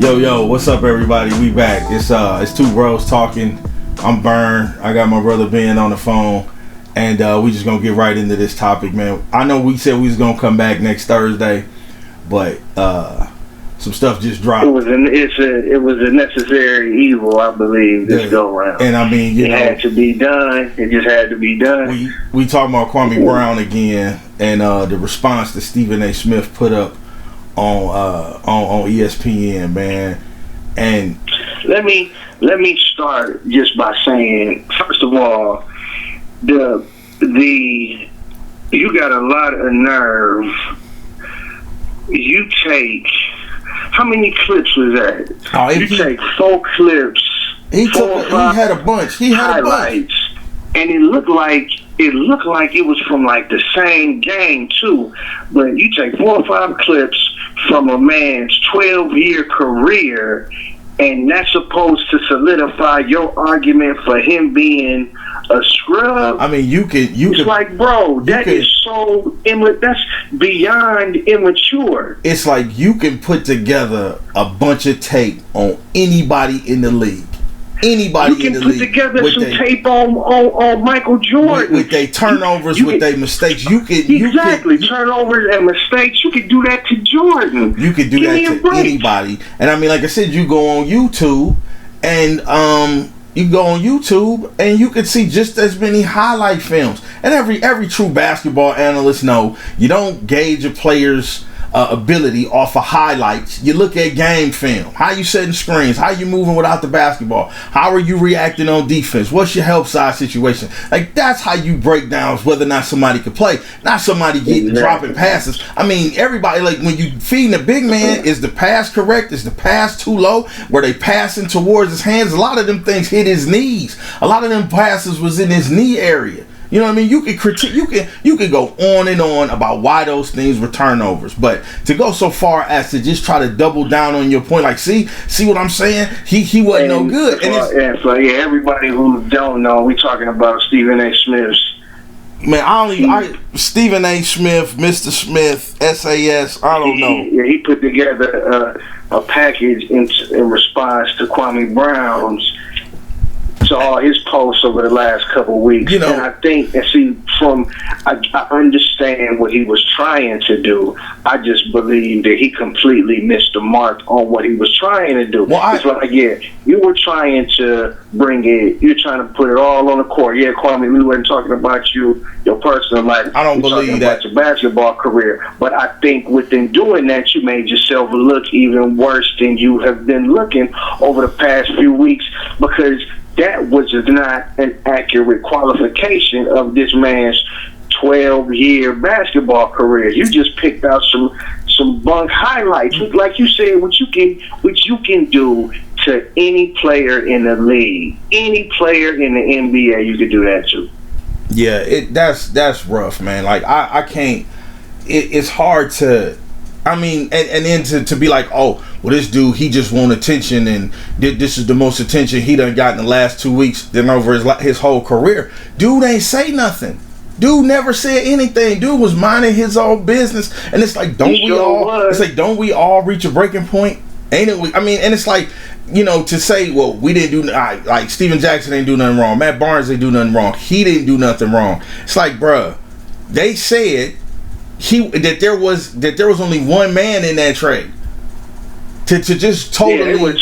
Yo, what's up, everybody? We back. It's two bros talking. I'm Burn. I got my brother Ben on the phone, and we just gonna get right into this topic, man. I know we said we was gonna come back next Thursday, but some stuff just dropped. It was a necessary evil, I believe, this go round. And I mean, it had to be done. It just had to be done. We talking about Kwame Brown again, and the response that Stephen A. Smith put up on ESPN, man. And let me start just by saying, first of all, you got a lot of nerve. You take, how many clips was that? You take 4 clips. He had a bunch. He had highlights, and it looked like it was from like the same game too. But you take 4 or 5 clips from a man's 12-year career, and that's supposed to solidify your argument for him being a scrub. I mean, it's like, bro, that's beyond immature. It's like you can put together a bunch of tape on anybody in the league. Anybody in the league. You can put together some tape on Michael Jordan. With their turnovers, with their mistakes. Turnovers and mistakes. You could do that to Jordan. You could do that to anybody. And I mean, like I said, you go on YouTube and you can see just as many highlight films. And every true basketball analyst know you don't gauge a player's ability off of highlights. You look at game film. How you setting screens? How you moving without the basketball? How are you reacting on defense? What's your help side situation? Like, that's how you break down whether or not somebody can play. Not somebody dropping passes. I mean, everybody, like, when you feeding a big man, is the pass correct? Is the pass too low? Were they passing towards his hands? A lot of them things hit his knees. A lot of them passes was in his knee area. You know what I mean? You can critique, you can go on and on about why those things were turnovers, but to go so far as to just try to double down on your point, like, see what I'm saying? He wasn't no good. Everybody who don't know, we talking about Stephen A. Smith. Man, Stephen A. Smith, Mr. Smith, SAS. I don't know. He put together a package in response to Kwame Brown's. To all his posts over the last couple of weeks, and I think, I understand what he was trying to do. I just believe that he completely missed the mark on what he was trying to do. It's like, you were trying to you're trying to put it all on the court. Yeah, Kwame, we weren't talking about your personal life. I don't believe that. About your basketball career. But I think within doing that, you made yourself look even worse than you have been looking over the past few weeks, because that was not an accurate qualification of this man's 12-year basketball career. You just picked out some bunk highlights, like you said, what you can do to any player in the league, any player in the NBA. You could do that too. Yeah, that's rough, man. Like I can't. It's hard to. I mean, and then to be like, oh, well, this dude, he just want attention, and this is the most attention he done got in the last 2 weeks than over his whole career. Dude ain't say nothing. Dude never said anything. Dude was minding his own business, and it's like, don't we all reach a breaking point? Ain't it? I mean, and it's like, to say, well, we didn't do, like Steven Jackson didn't do nothing wrong. Matt Barnes didn't do nothing wrong. He didn't do nothing wrong. It's like, bruh, they said that there was only one man in that trade. To just totally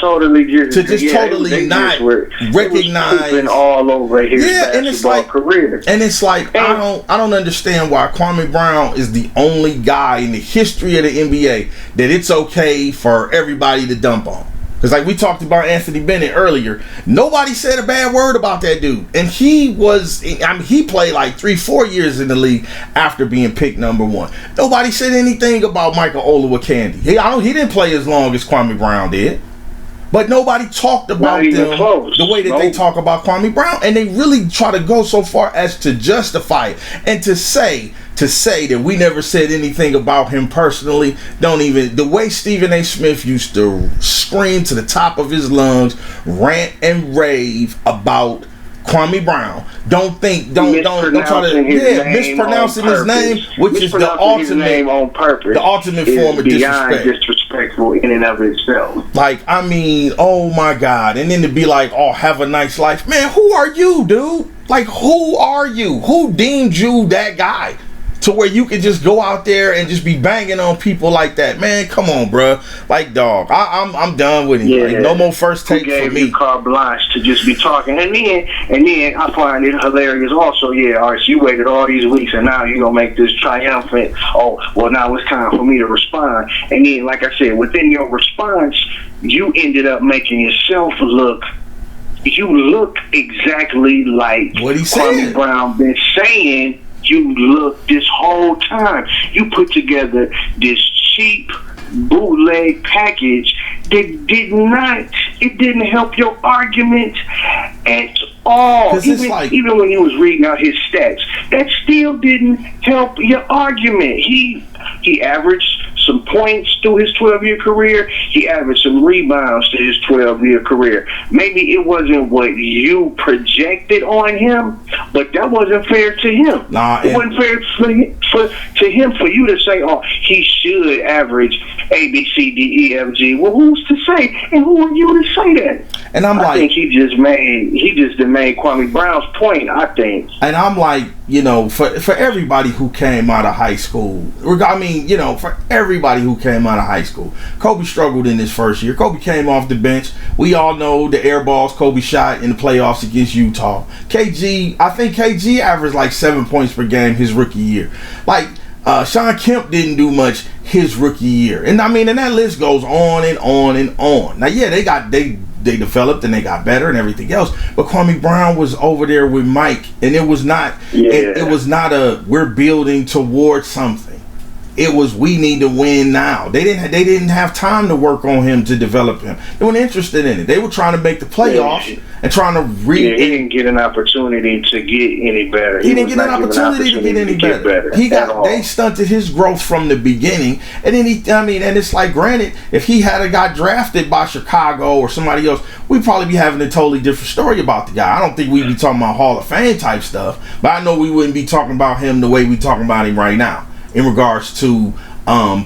not recognize all over his basketball career. And it's like, I don't understand why Kwame Brown is the only guy in the history of the NBA that it's okay for everybody to dump on. Because like we talked about Anthony Bennett earlier, nobody said a bad word about that dude. And he played like 3-4 years in the league after being picked number 1. Nobody said anything about Michael Olowokandi. He didn't play as long as Kwame Brown did. But nobody talked about them the way that they talk about Kwame Brown. And they really try to go so far as to justify it. And to say that we never said anything about him personally. The way Stephen A. Smith used to scream to the top of his lungs, rant and rave about Kwame Brown. Don't try to mispronouncing his name, which is the ultimate form of disrespect. disrespectful in and of itself. Like, I mean, oh my God. And then to be like, oh, have a nice life. Man, who are you, dude? Like, who are you? Who deemed you that guy to where you could just go out there and just be banging on people like that? Man, come on, bro. Like, dog, I'm done with it. Yeah. Like, no more first take for me. You carte blanche to just be talking, and then I find it hilarious. Also, yeah, all right, so you waited all these weeks, and now you're gonna make this triumphant. Oh, well, now it's time for me to respond. And then, like I said, within your response, you ended up making yourself look. You look exactly like what he Kwame said. Brown been saying. You look this whole time. You put together this cheap bootleg package that didn't help your argument at all. Even when he was reading out his stats, that still didn't help your argument. He averaged some points through his 12-year career. He averaged some rebounds to his 12-year career. Maybe it wasn't what you projected on him, but that wasn't fair to him. It wasn't fair to him for you to say, oh, he should average A, B, C, D, E, F, G. Well, who's to say? And who are you to say that? And I think he just made Kwame Brown's point, I think. And I'm like, you know, for everybody who came out of high school, I mean, you know, for everybody who came out of high school, Kobe struggled in his first year. Kobe came off the bench. We all know the air balls Kobe shot in the playoffs against Utah. I think KG averaged like 7 points per game his rookie year. Like, Sean Kemp didn't do much his rookie year. And I mean, and that list goes on and on and on. Now, yeah, they developed and they got better and everything else, but Kwame Brown was over there with Mike, and it was not it was not a we're building towards something. It was we need to win now. They didn't have time to work on him to develop him. They weren't interested in it. They were trying to make the playoffs and trying to he didn't get an opportunity to get any better. He didn't get an opportunity to get any better. They stunted his growth from the beginning. And then and it's like, granted, if he had got drafted by Chicago or somebody else, we'd probably be having a totally different story about the guy. I don't think we'd be talking about Hall of Fame type stuff, but I know we wouldn't be talking about him the way we talking about him right now in regards to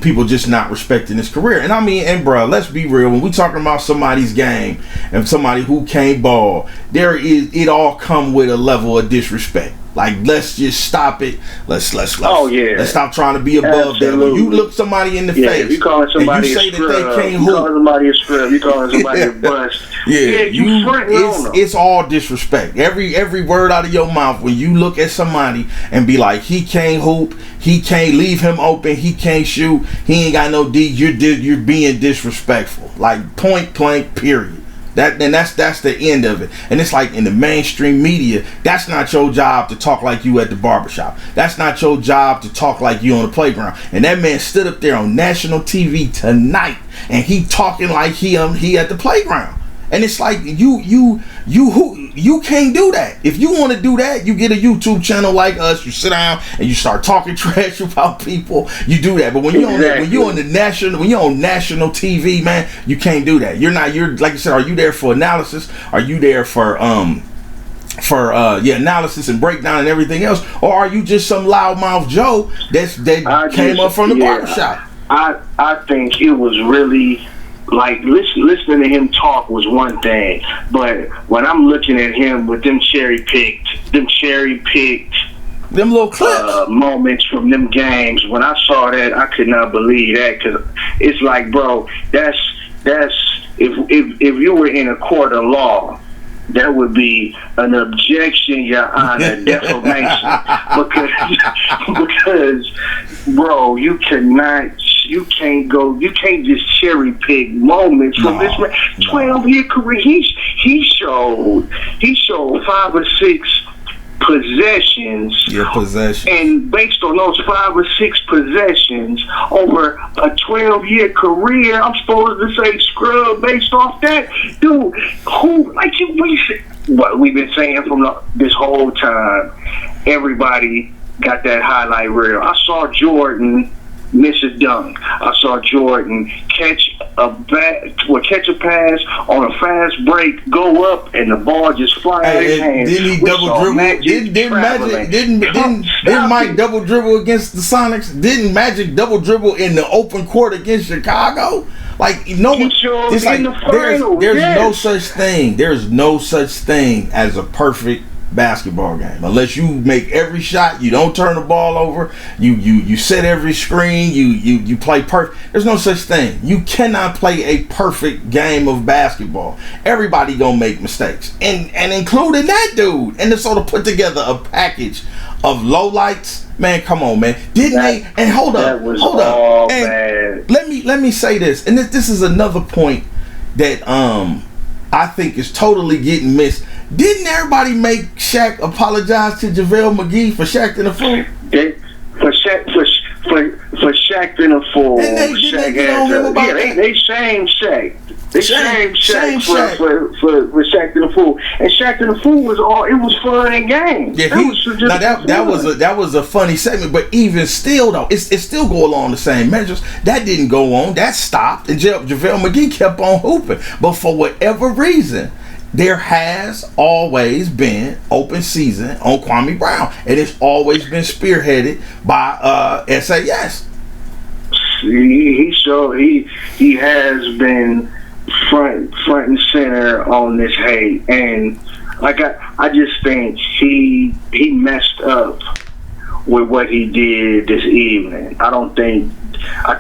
people just not respecting his career. And I mean, and bro, let's be real, when we talking about somebody's game and somebody who can't ball, it all come with a level of disrespect. Like, let's just stop it. Let's stop trying to be above them. When you look somebody in the face, you calling somebody and you say a scrub, that they can't you calling somebody a scrub, you calling somebody a bust. It's all disrespect. Every word out of your mouth when you look at somebody and be like, he can't hoop, he can't leave him open, he can't shoot, he ain't got no D. You're being disrespectful. Like, point blank, period. That's the end of it. And it's like in the mainstream media, that's not your job to talk like you at the barbershop. That's not your job to talk like you on the playground. And that man stood up there on national TV tonight and he talking like he at the playground. And it's like you can't do that. If you want to do that, you get a YouTube channel like us. You sit down and you start talking trash about people. You do that. But when you're on national TV, man, you can't do that. You're like you said. Are you there for analysis? Are you there for analysis and breakdown and everything else, or are you just some loudmouth Joe that came up from the barbershop? I think it was really. Like, listening to him talk was one thing, but when I'm looking at him with them cherry picked them little clips, moments from them games, when I saw that, I could not believe that, because it's like, bro, that's if you were in a court of law, that would be an objection, Your Honor, defamation, because bro, you can't just cherry pick moments from this man. 12-year career. He showed 5 or 6 possessions. And based on those 5 or 6 possessions over a 12-year career, I'm supposed to say scrub based off that? Dude, what we've been saying from this whole time, everybody got that highlight reel. I saw Jordan miss a dunk. I saw Jordan catch a pass on a fast break, go up, and the ball just fly out of his hand. Didn't he double dribble? Didn't Mike double dribble against the Sonics? Didn't Magic double dribble in the open court against Chicago? Like, no, it's like there's no such thing. There's no such thing as a perfect basketball game unless you make every shot, you don't turn the ball over, you set every screen, you play perfect. There's no such thing. You cannot play a perfect game of basketball. Everybody gonna make mistakes, and including that dude. And to sort of put together a package of lowlights, man, come on, man. And hold up. And let me say this, and this is another point that I think is totally getting missed. Didn't everybody make Shaq apologize to JaVale McGee for Shaq and a fool? For Shaq and a fool. And they shamed Shaq. They shamed Shaq. They shamed Shaq for Shaq and the Fool. And Shaq and the Fool was fun and games. Yeah, that was a funny segment, but even still though, it still go along the same measures. That didn't go on. That stopped, and JaVale McGee kept on hooping. But for whatever reason, there has always been open season on Kwame Brown, and it's always been spearheaded by SAS. He has been front and center on this hate, and I just think he messed up with what he did this evening. I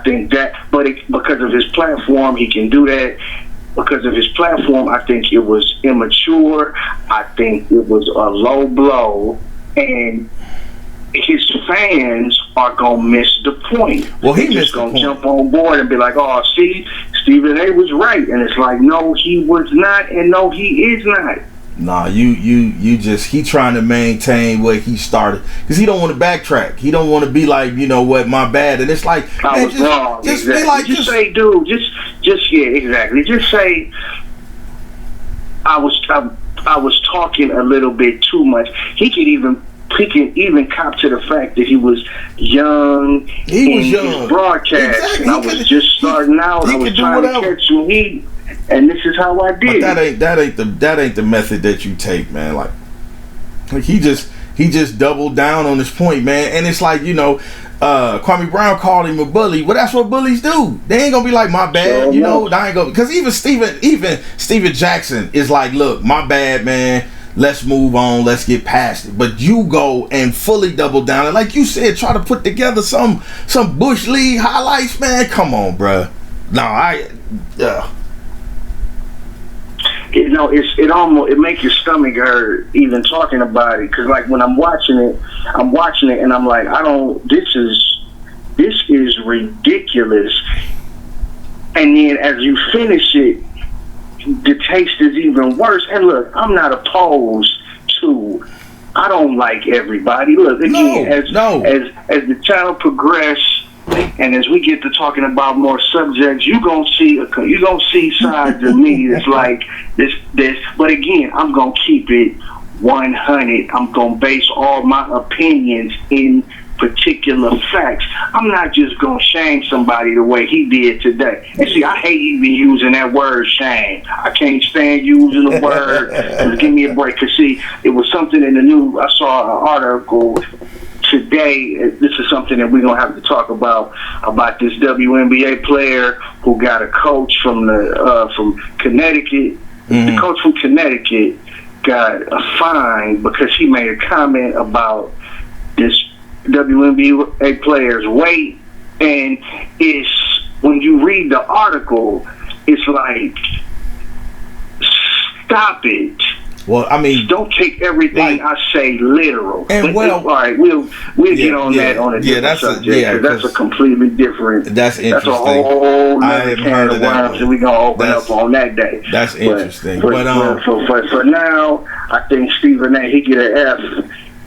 think that, but because of his platform, he can do that. Because of his platform, I think it was immature. I think it was a low blow, and his fans are gonna miss the point. Well, he just gonna jump on board and be like, "Oh, see, Stephen A. was right," and it's like, "No, he was not, and no, he is not." Nah, he trying to maintain what he started because he don't want to backtrack. He don't want to be like, you know what, my bad. And it's like, I was wrong. Just exactly. be like, just say, dude, yeah, exactly. Just say, I was talking a little bit too much. He can even cop to the fact that he was young. His broadcast, exactly. And I was just starting out. I was trying to catch some heat. And this is how I did. But that ain't the method that you take, man. Like he just doubled down on this point, man. And it's like, Kwame Brown called him a bully. Well, that's what bullies do. They ain't gonna be like, my bad, I ain't gonna, because even Steven Jackson is like, look, my bad, man. Let's move on. Let's get past it. But you go and fully double down, and like you said, try to put together some Bush League highlights, man. Come on, bruh. It makes your stomach hurt even talking about it, because like when I'm watching it and I'm like, this is ridiculous. And then as you finish it, the taste is even worse. And look, I'm not opposed to, I don't like everybody. Look, again, as the channel progresses, and as we get to talking about more subjects, you gonna see sides of me that's like this. But again, I'm gonna keep it 100. I'm gonna base all my opinions in particular facts. I'm not just gonna shame somebody the way he did today. And see, I hate even using that word shame. I can't stand using the word. Give me a break. Cause see, it was something in the news. I saw an article today. This is something that we're gonna have to talk about this WNBA player who got a coach from Connecticut. Mm-hmm. The coach from Connecticut got a fine because he made a comment about this WNBA player's weight, and it's, when you read the article, it's like, stop it. Well, I mean, don't take everything I say literal. And all right, we'll get on that on a different subject. That's a completely different. That's interesting. That's a whole other can of worms that we're gonna open up on that day. That's interesting. For now, I think Stephen A. he get an F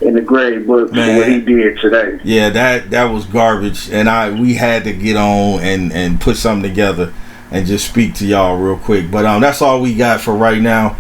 in the grade book for what he did today. Yeah, that was garbage, and we had to get on and put something together and just speak to y'all real quick. But that's all we got for right now.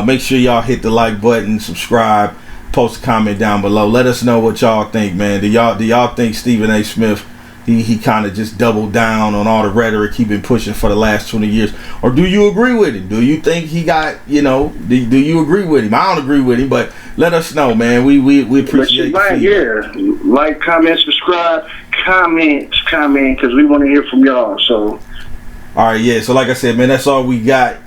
Make sure y'all hit the like button, subscribe, post a comment down below. Let us know what y'all think, man. Do y'all think Stephen A. Smith he kind of just doubled down on all the rhetoric he been pushing for the last 20 years? Or do you agree with him? Do you think he got, do you agree with him? I don't agree with him, but let us know, man. We appreciate it. Like, comment, subscribe, comment, because we want to hear from y'all. So, all right, yeah. So like I said, man, that's all we got.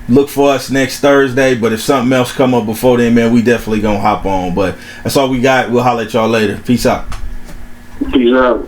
Look for us next Thursday, but if something else come up before then, man, we definitely gonna hop on. But that's all we got. We'll holler at y'all later. Peace out. Peace out.